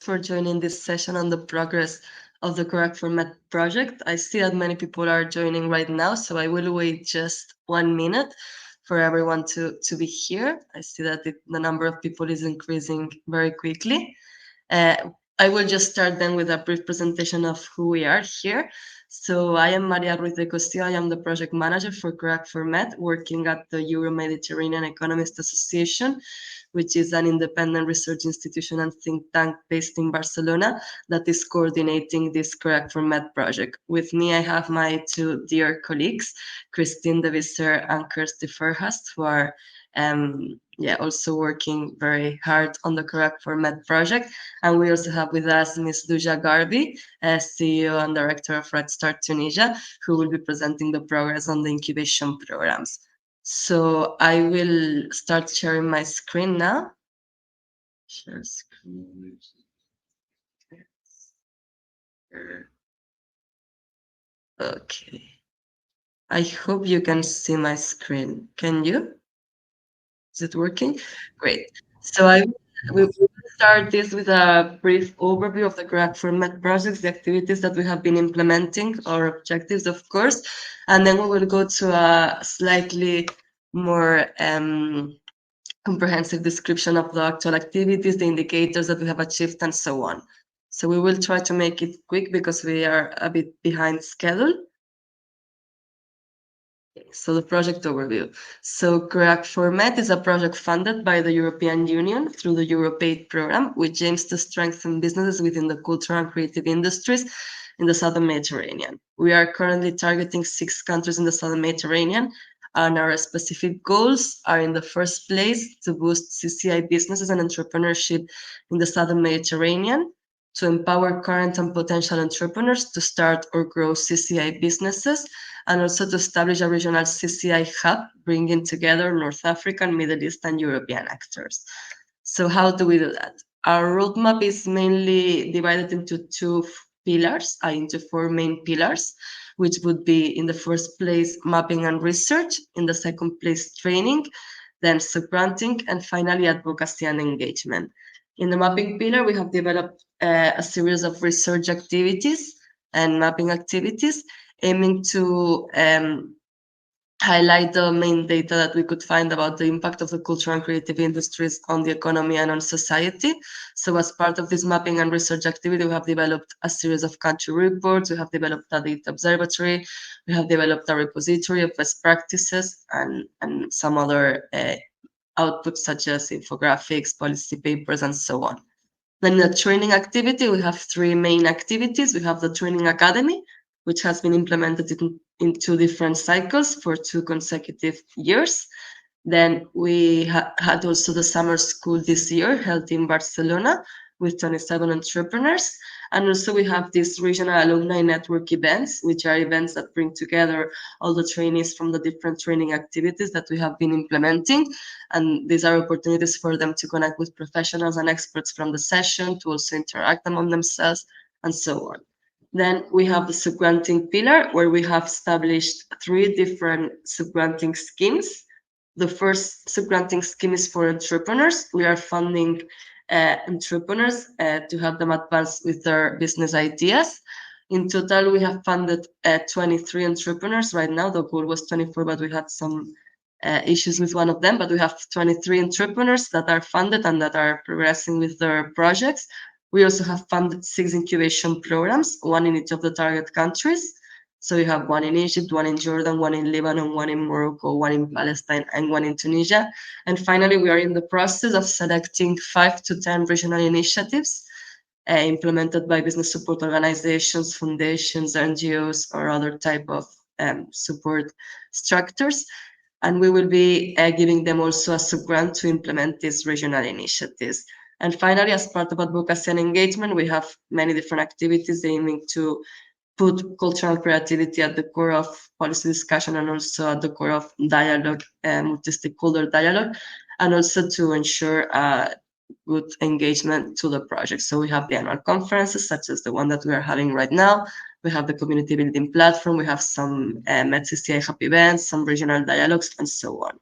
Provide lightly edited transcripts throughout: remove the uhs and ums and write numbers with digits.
for joining this session on the progress of the CREACT4MED project. I see that many people are joining right now, so I will wait just 1 minute for everyone to be here. I see that the number of people is increasing very quickly. I will just start then with a brief presentation of who we are here. So I am Maria Ruiz de Cossío. I am the project manager for CREACT4MED, working at the Euro-Mediterranean Economists Association, which is an independent research institution and think tank based in Barcelona that is coordinating this CREACT4MED project. With me, I have my two dear colleagues, Christine de Visser and Kirsty Fairhurst, who are also working very hard on the CREACT4MED project. And we also have with us Ms. Duja Garbi, CEO and Director of Red Start Tunisia, who will be presenting the progress on the incubation programs. So I will start sharing my screen now. Share screen. Okay. I hope you can see my screen. Can you? Is it working? Great. So we will start this with a brief overview of the CREACT4MED projects, the activities that we have been implementing, our objectives, of course, and then we will go to a slightly more comprehensive description of the actual activities, the indicators that we have achieved, and so on. So we will try to make it quick because we are a bit behind schedule. So the project overview. So CREACT4MED is a project funded by the European Union through the EuropeAid program, which aims to strengthen businesses within the cultural and creative industries in the Southern Mediterranean. We are currently targeting 6 countries in the Southern Mediterranean, and our specific goals are, in the first place, to boost CCI businesses and entrepreneurship in the Southern Mediterranean, to empower current and potential entrepreneurs to start or grow CCI businesses, and also to establish a regional CCI hub, bringing together North African, Middle East, and European actors. So how do we do that? Our roadmap is mainly divided into into 4 main pillars, which would be, in the first place, mapping and research, in the second place, training, then sub-granting, and finally, advocacy and engagement. In the mapping pillar, we have developed a series of research activities and mapping activities aiming to highlight the main data that we could find about the impact of the cultural and creative industries on the economy and on society. So as part of this mapping and research activity, we have developed a series of country reports, we have developed a data observatory, we have developed a repository of best practices and some other outputs such as infographics, policy papers, and so on. Then in the training activity, we have 3 main activities. We have the training academy, which has been implemented in 2 different cycles for 2 consecutive years. Then we had also the summer school this year held in Barcelona with 27 entrepreneurs. And also we have these regional alumni network events, which are events that bring together all the trainees from the different training activities that we have been implementing. And these are opportunities for them to connect with professionals and experts from the session, to also interact among themselves, and so on. Then we have the sub-granting pillar, where we have established 3 different sub-granting schemes. The first sub-granting scheme is for entrepreneurs. We are funding entrepreneurs to help them advance with their business ideas. In total, we have funded 23 entrepreneurs right now. The goal was 24, but we had some issues with one of them. But we have 23 entrepreneurs that are funded and that are progressing with their projects. We also have funded 6 incubation programs, 1 in each of the target countries. So you have 1 in Egypt, 1 in Jordan, 1 in Lebanon, 1 in Morocco, 1 in Palestine, and 1 in Tunisia. And finally, we are in the process of selecting 5 to 10 regional initiatives implemented by business support organizations, foundations, NGOs, or other type of support structures. And we will be giving them also a sub-grant to implement these regional initiatives. And finally, as part of advocacy and engagement, we have many different activities aiming to put cultural creativity at the core of policy discussion and also at the core of dialogue, multi-stakeholder dialogue, and also to ensure good engagement to the project. So we have the annual conferences, such as the one that we are having right now. We have the community building platform. We have some MedCCI hub events, some regional dialogues, and so on.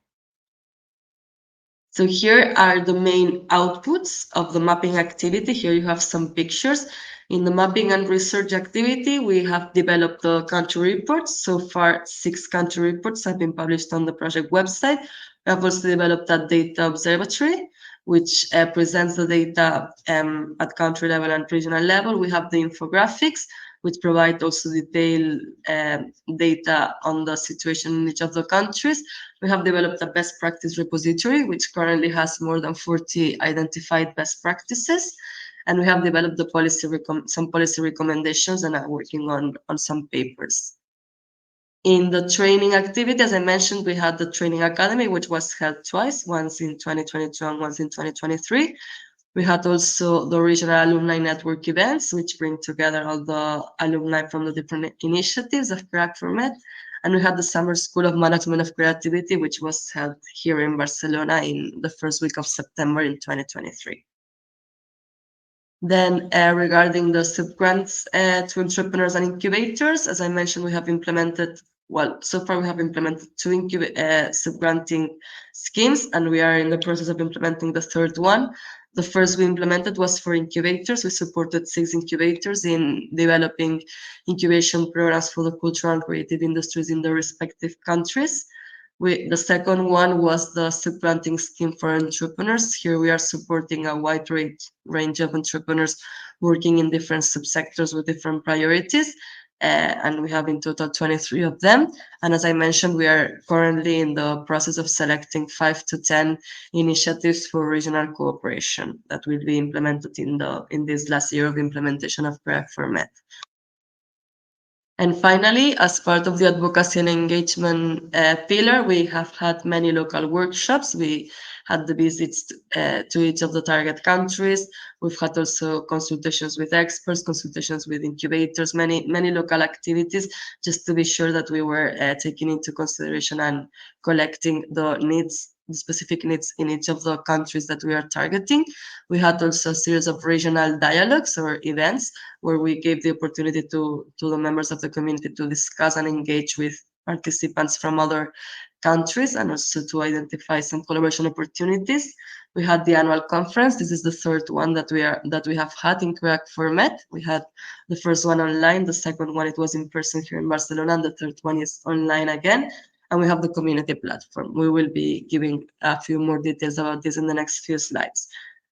So here are the main outputs of the mapping activity. Here you have some pictures. In the mapping and research activity, we have developed the country reports. So far, 6 country reports have been published on the project website. We have also developed a data observatory, which presents the data at country level and regional level. We have the infographics, which provide also detailed data on the situation in each of the countries. We have developed a best practice repository, which currently has more than 40 identified best practices. And we have developed some policy recommendations and are working on some papers. In the training activity, as I mentioned, we had the training academy, which was held twice, once in 2022 and once in 2023. We had also the regional alumni network events, which bring together all the alumni from the different initiatives of CREACT4MED. And we had the Summer School of Management of Creativity, which was held here in Barcelona in the first week of September in 2023. Then regarding the subgrants to entrepreneurs and incubators, as I mentioned, we have implemented, well, so far we have implemented 2 subgranting schemes, and we are in the process of implementing the third one. The first we implemented was for incubators. We supported 6 incubators in developing incubation programs for the cultural and creative industries in the respective countries. The second one was the subgranting scheme for entrepreneurs. Here we are supporting a wide range of entrepreneurs working in different subsectors with different priorities. And we have in total 23 of them. And as I mentioned, we are currently in the process of selecting 5 to 10 initiatives for regional cooperation that will be implemented in this last year of implementation of CREACT4MED. And finally, as part of the advocacy and engagement pillar, we have had many local workshops. We had the visits to each of the target countries. We've had also consultations with experts, consultations with incubators, many local activities, just to be sure that we were taking into consideration and collecting the specific needs in each of the countries that we are targeting. We had also a series of regional dialogues or events where we gave the opportunity to the members of the community to discuss and engage with participants from other countries and also to identify some collaboration opportunities. We had the annual conference. This is the third one that we have had in CREACT4MED. We had the first one online, the second one it was in person here in Barcelona, and the third one is online again. And we have the community platform. We will be giving a few more details about this in the next few slides.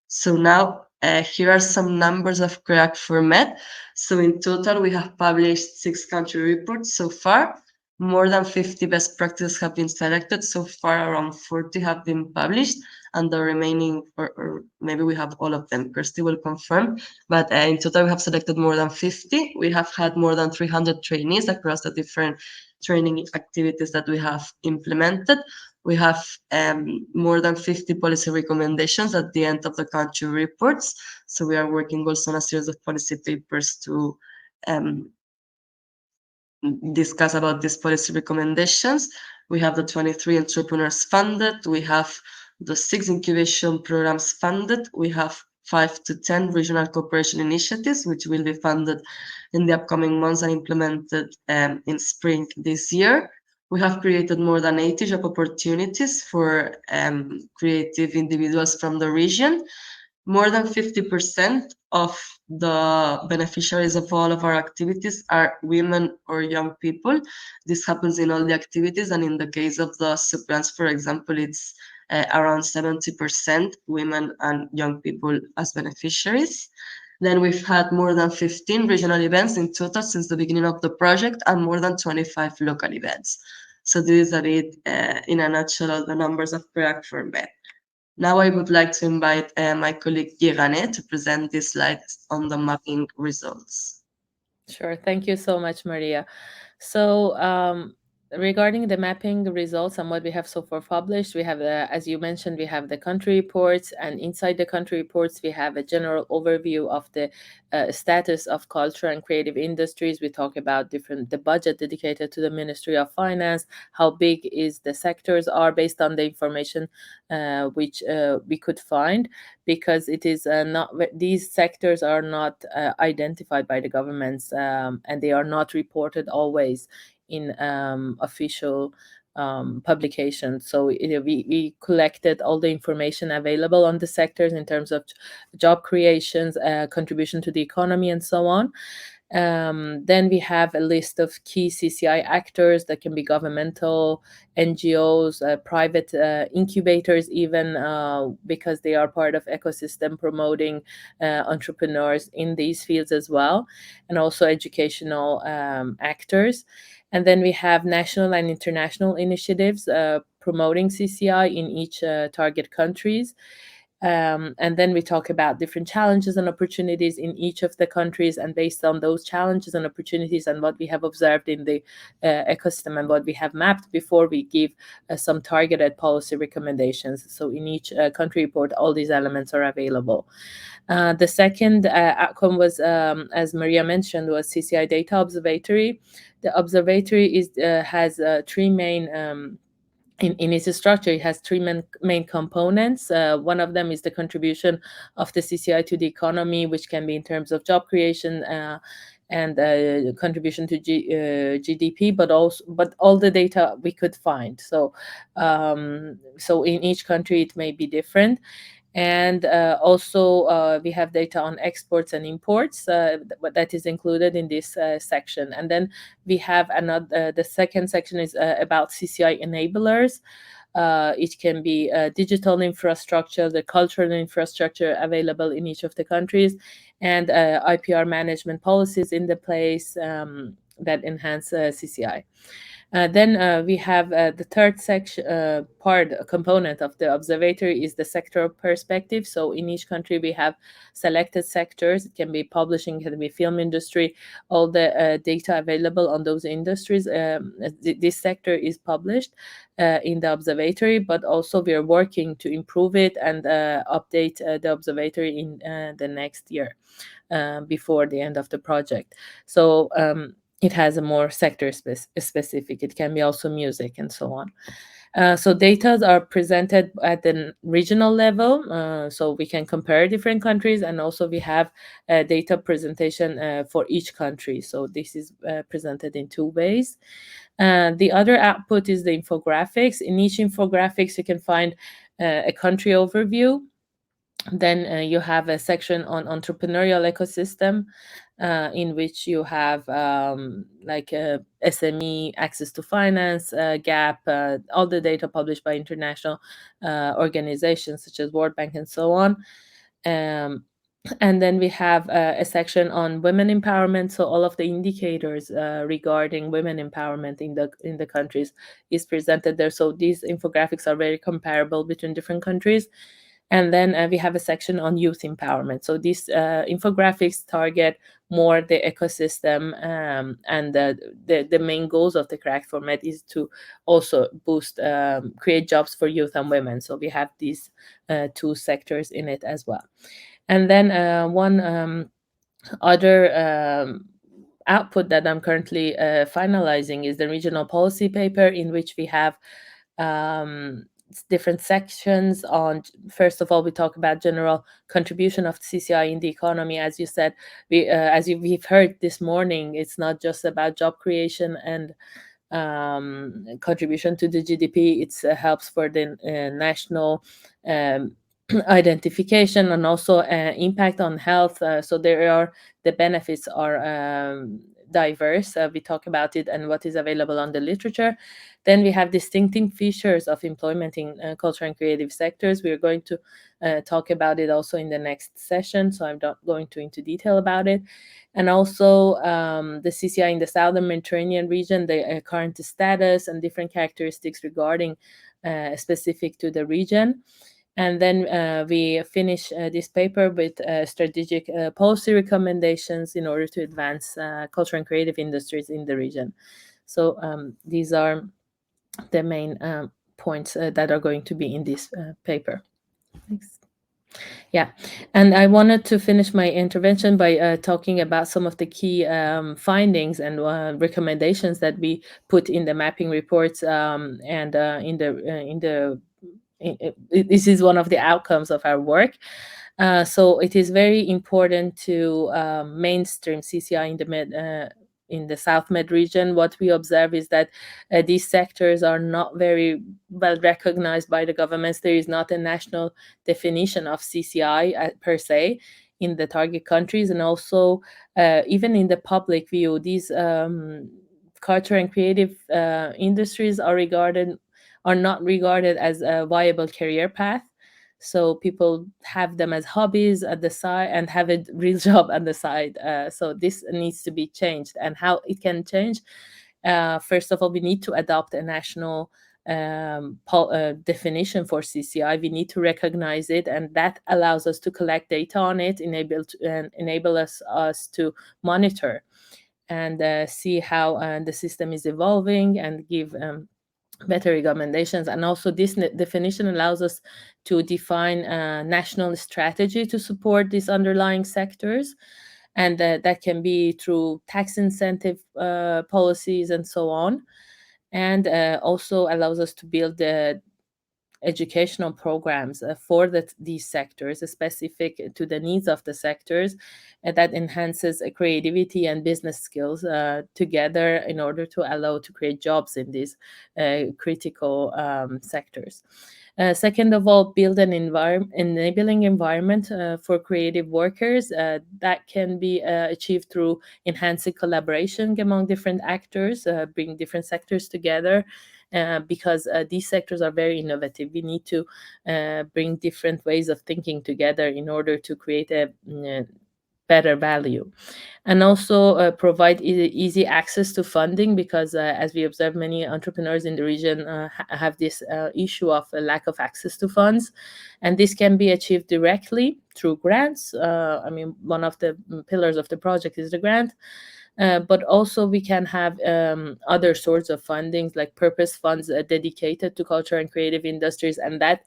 So now here are some numbers of CREACT4MED. So in total, we have published 6 country reports so far. More than 50 best practices have been selected. So far, around 40 have been published, and the remaining, or maybe we have all of them, Kirsty will confirm. But in total, we have selected more than 50. We have had more than 300 trainees across the different training activities that we have implemented. We have more than 50 policy recommendations at the end of the country reports. So we are working also on a series of policy papers to discuss about these policy recommendations. We have the 23 entrepreneurs funded. We have the 6 incubation programs funded. We have 5 to 10 regional cooperation initiatives, which will be funded in the upcoming months and implemented in spring this year. We have created more than 80 job opportunities for creative individuals from the region. More than 50% of the beneficiaries of all of our activities are women or young people. This happens in all the activities, and in the case of the subgrants, for example, it's around 70% women and young people as beneficiaries. Then we've had more than 15 regional events in total since the beginning of the project and more than 25 local events. So this is a bit, in a nutshell, the numbers of CREACT4MED. Now I would like to invite my colleague Yeganeh to present these slides on the mapping results. Sure. Thank you so much, Maria. So, regarding the mapping results and what we have so far published, we have, as you mentioned, we have the country reports, and inside the country reports, we have a general overview of the status of culture and creative industries. We talk about the budget dedicated to the Ministry of Finance, how big is the sectors are based on the information which we could find, because it is not, these sectors are not identified by the governments, and they are not reported always in official publications. So we collected all the information available on the sectors in terms of job creations, contribution to the economy, and so on. Then we have a list of key CCI actors that can be governmental, NGOs, private incubators, even because they are part of ecosystem promoting entrepreneurs in these fields as well, and also educational actors. And then we have national and international initiatives promoting CCI in each target countries. And then we talk about different challenges and opportunities in each of the countries, and based on those challenges and opportunities and what we have observed in the ecosystem and what we have mapped before, we give some targeted policy recommendations. So in each country report, all these elements are available. The second outcome was, as Maria mentioned, was CCI Data Observatory. The observatory has three main in its structure. It has three main components. One of them is the contribution of the CCI to the economy, which can be in terms of job creation and contribution to GDP, but all the data we could find. So in each country it may be different. And also we have data on exports and imports that is included in this section. And then we have another, the second section is about CCI enablers. It can be digital infrastructure, the cultural infrastructure available in each of the countries, and IPR management policies in the place that enhance CCI. Then we have the third section component of the observatory is the sector perspective. So in each country we have selected sectors. It can be publishing, it can be film industry, all the data available on those industries. This sector is published in the observatory, but also we are working to improve it and update the observatory in the next year before the end of the project. So it has a more sector specific. It can be also music and so on. So data are presented at the regional level, so we can compare different countries, and also we have data presentation for each country. So this is presented in two ways. The other output is the infographics. In each infographics, you can find a country overview. Then you have a section on entrepreneurial ecosystem, in which you have like SME access to finance, gap, all the data published by international organizations such as World Bank and so on. And then we have a section on women empowerment. So all of the indicators regarding women empowerment in the countries is presented there. So these infographics are very comparable between different countries. And then we have a section on youth empowerment. So these infographics target more the ecosystem, and the main goals of the CREACT4MED is to also boost, create jobs for youth and women. So we have these two sectors in it as well. And then one other output that I'm currently finalizing is the regional policy paper, in which we have different sections on. First of all, we talk about general contribution of CCI in the economy. As you said, we've heard this morning, it's not just about job creation and contribution to the GDP. It helps for the national identification, and also impact on health. So the benefits are diverse. We talk about it and what is available on the literature. Then we have distinctive features of employment in culture and creative sectors. We are going to talk about it also in the next session, so I'm not going into detail about it. And also the CCI in the Southern Mediterranean region, the current status and different characteristics regarding specific to the region. And then we finish this paper with strategic policy recommendations in order to advance culture and creative industries in the region. So these are the main points that are going to be in this paper. Thanks. Yeah, and I wanted to finish my intervention by talking about some of the key findings and recommendations that we put in the mapping reports, and this is one of the outcomes of our work. So it is very important to mainstream CCI in the in the South Med region, what we observe is that these sectors are not very well recognized by the governments. There is not a national definition of CCI per se in the target countries, and also even in the public view, these culture and creative industries are not regarded as a viable career path. So people have them as hobbies at the side and have a real job on the side. So this needs to be changed. And how it can change? First of all, we need to adopt a national definition for CCI. We need to recognize it, and that allows us to collect data on it, enable us to monitor and see how the system is evolving and give better recommendations. And also this definition allows us to define a national strategy to support these underlying sectors, and that can be through tax incentive policies and so on, and also allows us to build the educational programs for these sectors, specific to the needs of the sectors, that enhances creativity and business skills together in order to allow to create jobs in these critical sectors. Second of all, build an enabling environment for creative workers that can be achieved through enhancing collaboration among different actors, bring different sectors together, because these sectors are very innovative. We need to bring different ways of thinking together in order to create a better value, and also provide easy access to funding, because as we observe, many entrepreneurs in the region have this issue of a lack of access to funds, and this can be achieved directly through grants. I mean, one of the pillars of the project is the grant, but also we can have other sorts of fundings, like purpose funds dedicated to culture and creative industries, and that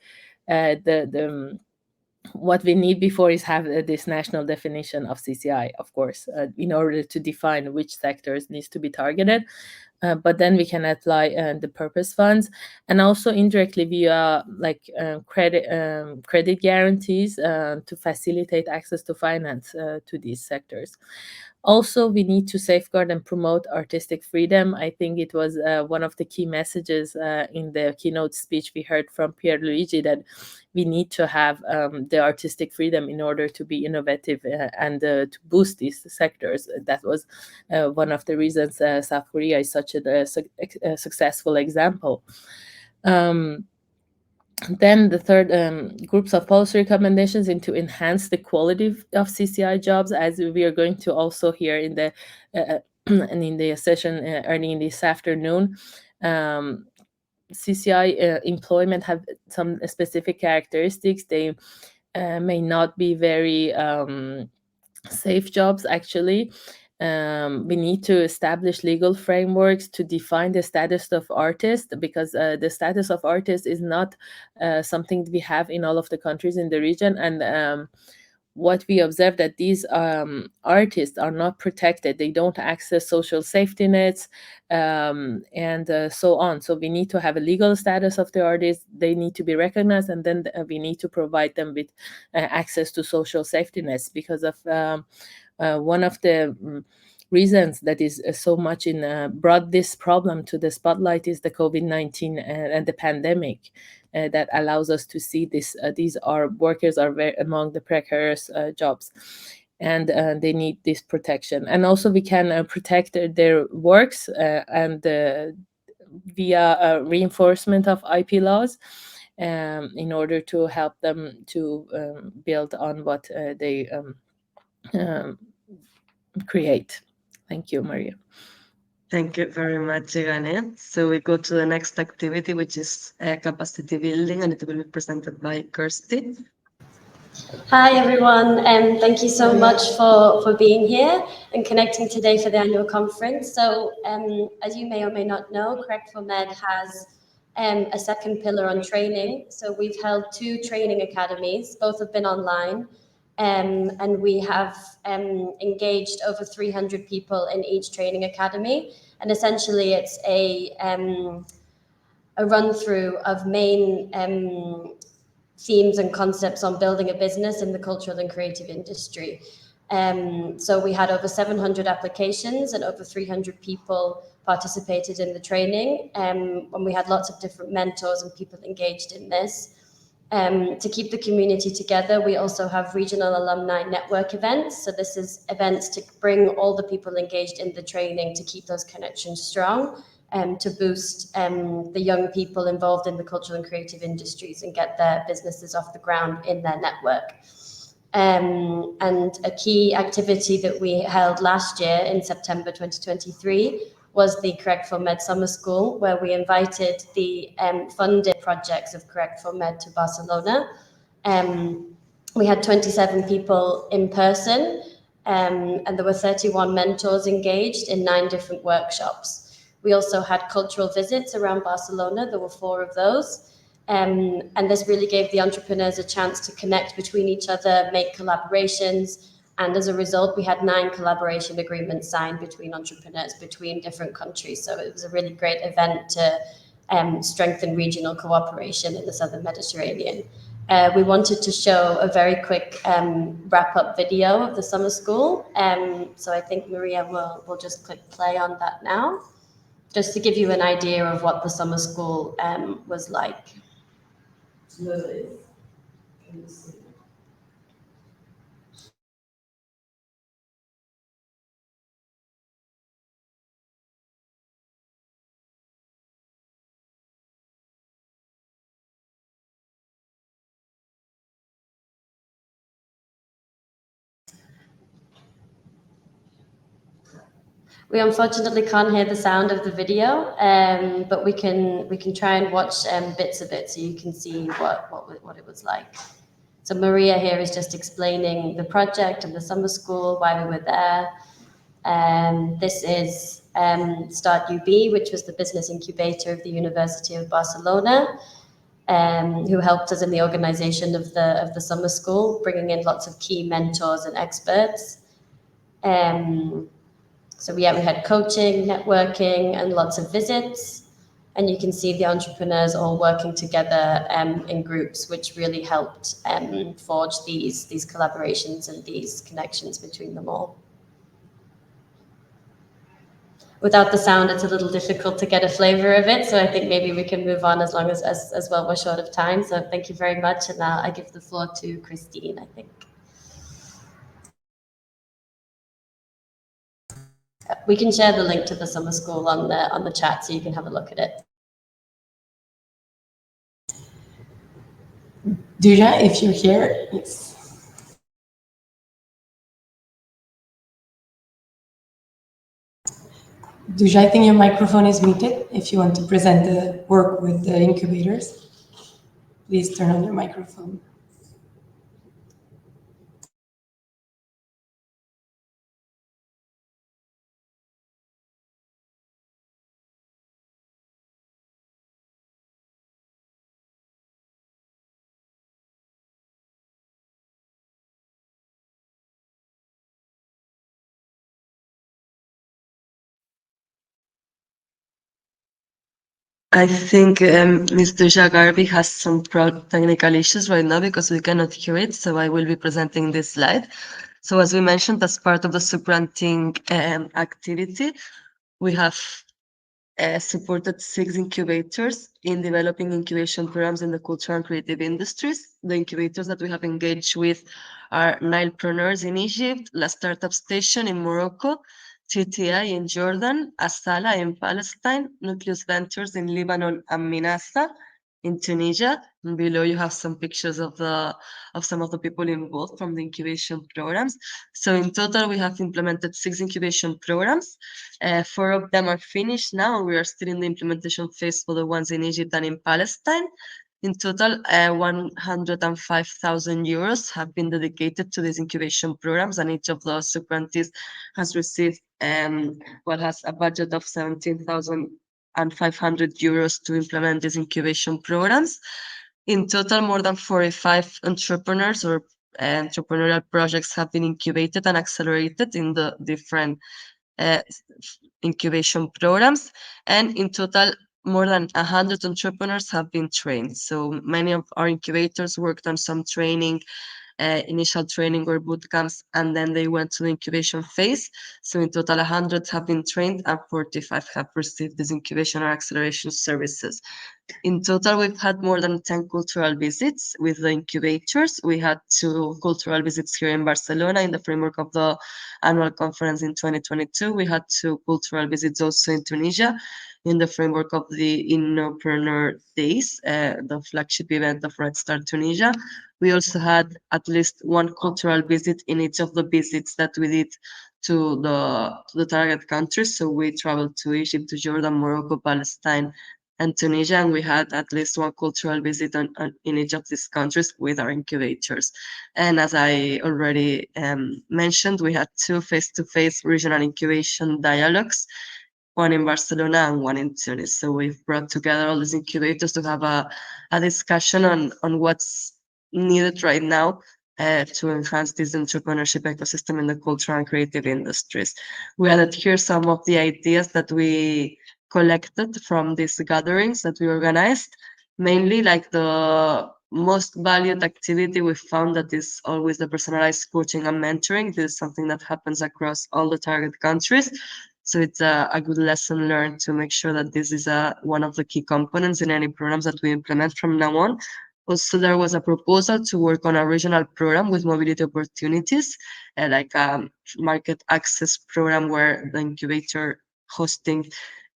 the what we need before is have this national definition of CCI, of course, in order to define which sectors needs to be targeted. But then we can apply the purpose funds, and also indirectly via like credit guarantees to facilitate access to finance to these sectors. Also, we need to safeguard and promote artistic freedom. I think it was one of the key messages in the keynote speech we heard from Pierluigi, that we need to have the artistic freedom in order to be innovative and to boost these sectors. That was one of the reasons South Korea is such a successful example. Then the third groups of policy recommendations in to enhance the quality of CCI jobs, as we are going to also hear in the and in the session early in this afternoon. CCI employment have some specific characteristics. They may not be very safe jobs, actually. We need to establish legal frameworks to define the status of artists, because the status of artists is not something we have in all of the countries in the region. And what we observe, that these artists are not protected. They don't access social safety nets, and so on. So we need to have a legal status of the artists. They need to be recognized, and then we need to provide them with access to social safety nets, because of one of the reasons that is so much brought this problem to the spotlight is the COVID-19 and the pandemic. That allows us to see this. These workers are very among the precarious jobs, and they need this protection. And also we can protect their works and via reinforcement of IP laws, in order to help them to build on what they create. Thank you, Maria. Thank you very much, Yeganeh. So we go to the next activity, which is capacity building, and it will be presented by Kirsty. Hi everyone, thank you so much for being here and connecting today for the annual conference. So as you may or may not know, CREACT4MED has a second pillar on training. So we've held 2 training academies, both have been online, and we have engaged over 300 people in each training academy. And essentially it's a run through of main themes and concepts on building a business in the cultural and creative industry. So we had over 700 applications and over 300 people participated in the training. And we had lots of different mentors and people engaged in this. To keep the community together, we also have regional alumni network events. So this is events to bring all the people engaged in the training to keep those connections strong, to boost the young people involved in the cultural and creative industries and get their businesses off the ground in their network. And a key activity that we held last year in September 2023 was the CREACT4MED Summer School, where we invited the funded projects of CREACT4MED to Barcelona. We had 27 people in person, and there were 31 mentors engaged in 9 different workshops. We also had cultural visits around Barcelona. There were 4 of those. And this really gave the entrepreneurs a chance to connect between each other, make collaborations. And as a result, we had 9 collaboration agreements signed between entrepreneurs between different countries. So it was a really great event to strengthen regional cooperation in the Southern Mediterranean. We wanted to show a very quick wrap-up video of the summer school. So I think Maria will just click play on that now, just to give you an idea of what the summer school was like. We unfortunately can't hear the sound of the video, but we can try and watch bits of it so you can see what it was like. So Maria here is just explaining the project and the summer school, why we were there. This is Start UB, which was the business incubator of the University of Barcelona, who helped us in the organization of the summer school, bringing in lots of key mentors and experts. So we had coaching, networking, and lots of visits. And you can see the entrepreneurs all working together in groups, which really helped forge these collaborations and these connections between them all. Without the sound, it's a little difficult to get a flavor of it. So I think maybe we can move on as long as well we're short of time. So thank you very much. And now I give the floor to Christine, I think. We can share the link to the summer school on the chat so you can have a look at it. Duja, if you're here, yes. Duja, I think your microphone is muted. If you want to present the work with the incubators, please turn on your microphone. I think Mr. Jagarbi has some technical issues right now because we cannot hear it, so I will be presenting this slide. So as we mentioned, as part of the sub-granting activity, we have supported 6 incubators in developing incubation programs in the cultural and creative industries. The incubators that we have engaged with are Nilepreneurs in Egypt, La Startup Station in Morocco, TTI in Jordan, Asala in Palestine, Nucleus Ventures in Lebanon, and Minasa in Tunisia. And below you have some pictures of some of the people involved from the incubation programs. So in total, we have implemented 6 incubation programs. 4 of them are finished now, and we are still in the implementation phase for the ones in Egypt and in Palestine. In total, 105,000 euros have been dedicated to these incubation programs, and each of those sub-grantees has received has a budget of 17,500 euros to implement these incubation programs. In total, more than 45 entrepreneurs or entrepreneurial projects have been incubated and accelerated in the different incubation programs, and in total, more than 100 entrepreneurs have been trained. So many of our incubators worked on some training initial training or boot camps, and then they went to the incubation phase. So in total, 100 have been trained and 45 have received these incubation or acceleration services. In total, we've had more than 10 cultural visits with the incubators. We had 2 cultural visits here in Barcelona in the framework of the annual conference in 2022. We had 2 cultural visits also in Tunisia in the framework of the Innopreneur Days, the flagship event of Red Star Tunisia. We also had at least 1 cultural visit in each of the visits that we did to the target countries. So we traveled to Egypt, to Jordan, Morocco, Palestine, and Tunisia, and we had at least 1 cultural visit in each of these countries with our incubators. And as I already mentioned, we had 2 face-to-face regional incubation dialogues, 1 in Barcelona and 1 in Tunis. So we've brought together all these incubators to have a discussion on what's needed right now to enhance this entrepreneurship ecosystem in the cultural and creative industries. We added here some of the ideas that we collected from these gatherings that we organized, mainly like the most valued activity we found that is always the personalized coaching and mentoring. This is something that happens across all the target countries. So it's a good lesson learned to make sure that this is one of the key components in any programs that we implement from now on. Also, there was a proposal to work on a regional program with mobility opportunities, like a market access program where the incubator hosting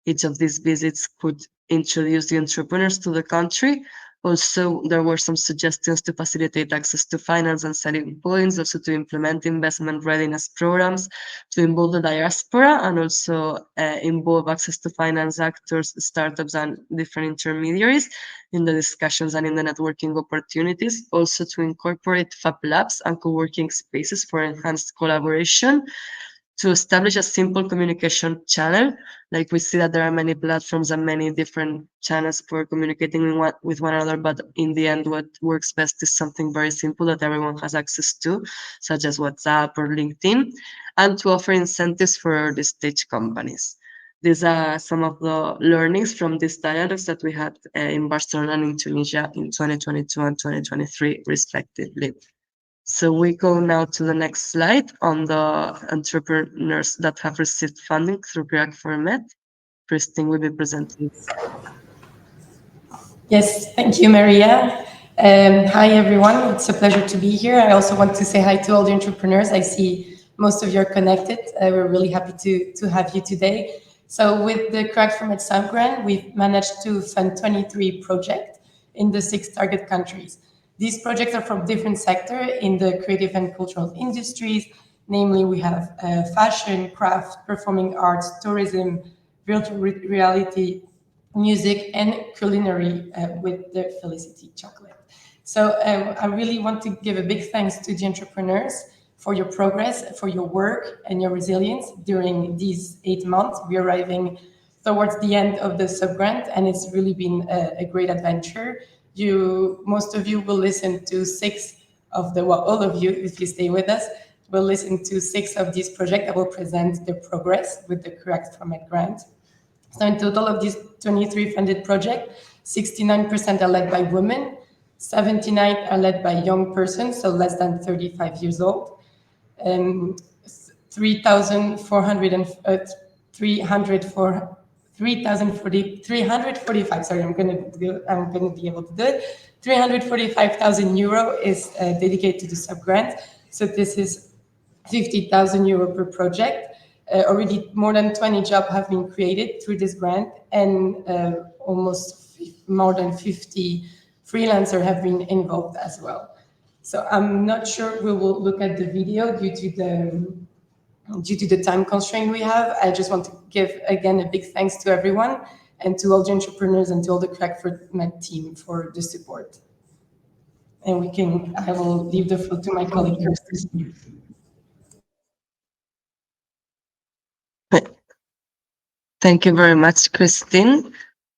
each of these visits could introduce the entrepreneurs to the country. Also, there were some suggestions to facilitate access to finance and selling points, also to implement investment readiness programs, to involve the diaspora, and also involve access to finance actors, startups, and different intermediaries in the discussions and in the networking opportunities. Also, to incorporate Fab Labs and co-working spaces for enhanced collaboration, to establish a simple communication channel. Like we see that there are many platforms and many different channels for communicating with one another, but in the end, what works best is something very simple that everyone has access to, such as WhatsApp or LinkedIn, and to offer incentives for early stage companies. These are some of the learnings from these dialogues that we had in Barcelona and in Tunisia in 2022 and 2023, respectively. So we go now to the next slide on the entrepreneurs that have received funding through CREACT4MED. Christine will be presenting. Yes, thank you, Maria. Hi, everyone. It's a pleasure to be here. I also want to say hi to all the entrepreneurs. I see most of you are connected. We're really happy to have you today. So with the CREACT4MED sub-grant, we've managed to fund 23 projects in the 6 target countries. These projects are from different sectors in the creative and cultural industries. Namely, we have fashion, craft, performing arts, tourism, virtual reality, music, and culinary with the Felicity chocolate. So I really want to give a big thanks to the entrepreneurs for your progress, for your work and your resilience during these 8 months. We're arriving towards the end of the sub-grant, and it's really been a great adventure. Most of you will listen to 6 of the, well, all of you, if you stay with us, will listen to 6 of these projects. I will present the progress with the CREACT4MED grant. So in total of these 23 funded projects, 69% are led by women, 79 are led by young persons, so less than 35 years old, 345, sorry, I'm going to be able to do it. 345,000 euro is dedicated to the sub-grant. So this is 50,000 euro per project. Already more than 20 jobs have been created through this grant, and more than 50 freelancers have been involved as well. So I'm not sure we will look at the video due to the time constraint we have. I just want to give again a big thanks to everyone and to all the entrepreneurs and to all the CREACT4MED team for the support. And I will leave the floor to my colleague Kirsty. Thank you very much, Christine.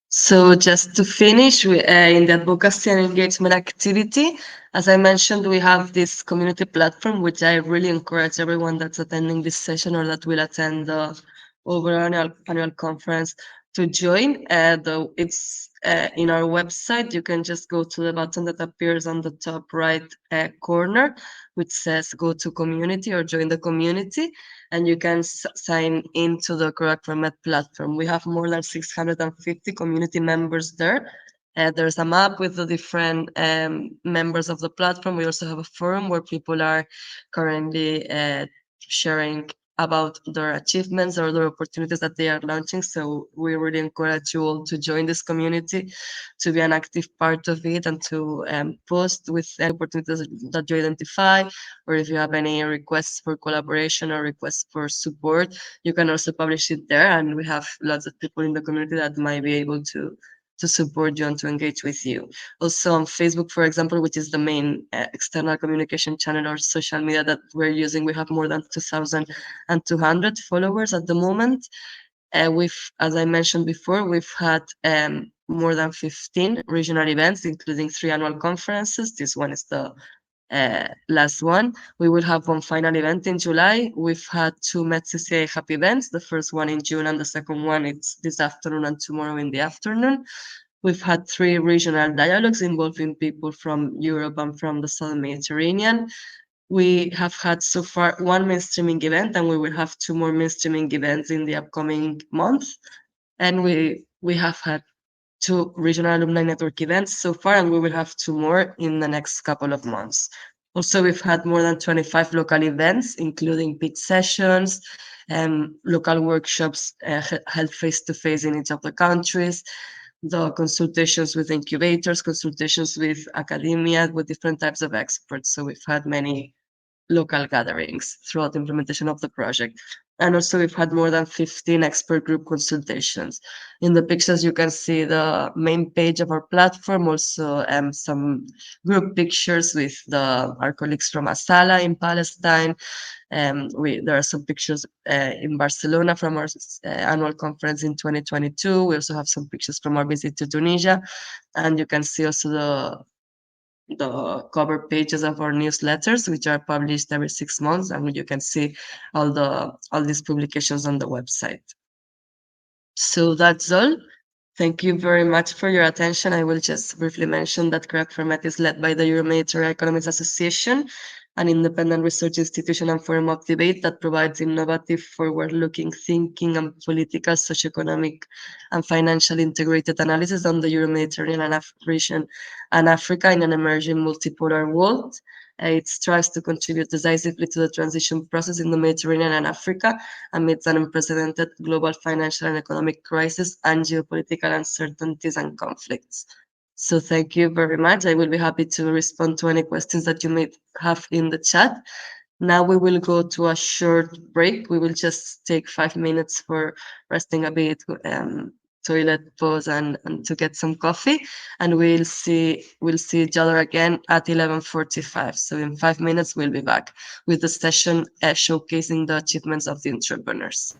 So just to finish, in the advocacy and engagement activity, as I mentioned, we have this community platform, which I really encourage everyone that's attending this session or that will attend the overall annual conference to join. It's in our website. You can just go to the button that appears on the top right corner, which says "Go to Community" or "Join the Community," and you can sign into the CREACT4MED platform. We have more than 650 community members there. There's a map with the different members of the platform. We also have a forum where people are currently sharing about their achievements or their opportunities that they are launching. So we really encourage you all to join this community, to be an active part of it, and to post with any opportunities that you identify, or if you have any requests for collaboration or requests for support, you can also publish it there. And we have lots of people in the community that might be able to support you and to engage with you. Also on Facebook, for example, which is the main external communication channel or social media that we're using, we have more than 2,200 followers at the moment. As I mentioned before, we've had more than 15 regional events, including 3 annual conferences. This one is the last one. We will have one final event in July. We've had 2 MedCCA Hub events, the first one in June and the second one it's this afternoon and tomorrow in the afternoon. We've had 3 regional dialogues involving people from Europe and from the Southern Mediterranean. We have had so far 1 mainstreaming event, and we will have 2 more mainstreaming events in the upcoming month. And we have had 2 regional alumni network events so far, and we will have 2 more in the next couple of months. Also, we've had more than 25 local events, including pitch sessions and local workshops held face-to-face in each of the countries, the consultations with incubators, consultations with academia, with different types of experts. So we've had many local gatherings throughout the implementation of the project. And also we've had more than 15 expert group consultations. In the pictures, you can see the main page of our platform, also some group pictures with our colleagues from Asala in Palestine. There are some pictures in Barcelona from our annual conference in 2022. We also have some pictures from our visit to Tunisia. And you can see also the cover pages of our newsletters, which are published every 6 months, and you can see all these publications on the website. So that's all. Thank you very much for your attention. I will just briefly mention that CREACT4MED is led by the Euro-Mediterranean Economies Association, an independent research institution and forum of debate that provides innovative, forward-looking thinking and political, socioeconomic, and financial integrated analysis on the Euro-Mediterranean region and Africa in an emerging multipolar world. It strives to contribute decisively to the transition process in the Mediterranean and Africa amidst an unprecedented global financial and economic crisis and geopolitical uncertainties and conflicts. So thank you very much. I will be happy to respond to any questions that you may have in the chat. Now we will go to a short break. We will just take 5 minutes for resting a bit, toilet pause, and to get some coffee. And we'll see each other again at 11:45. So in 5 minutes, we'll be back with the session showcasing the achievements of the entrepreneurs.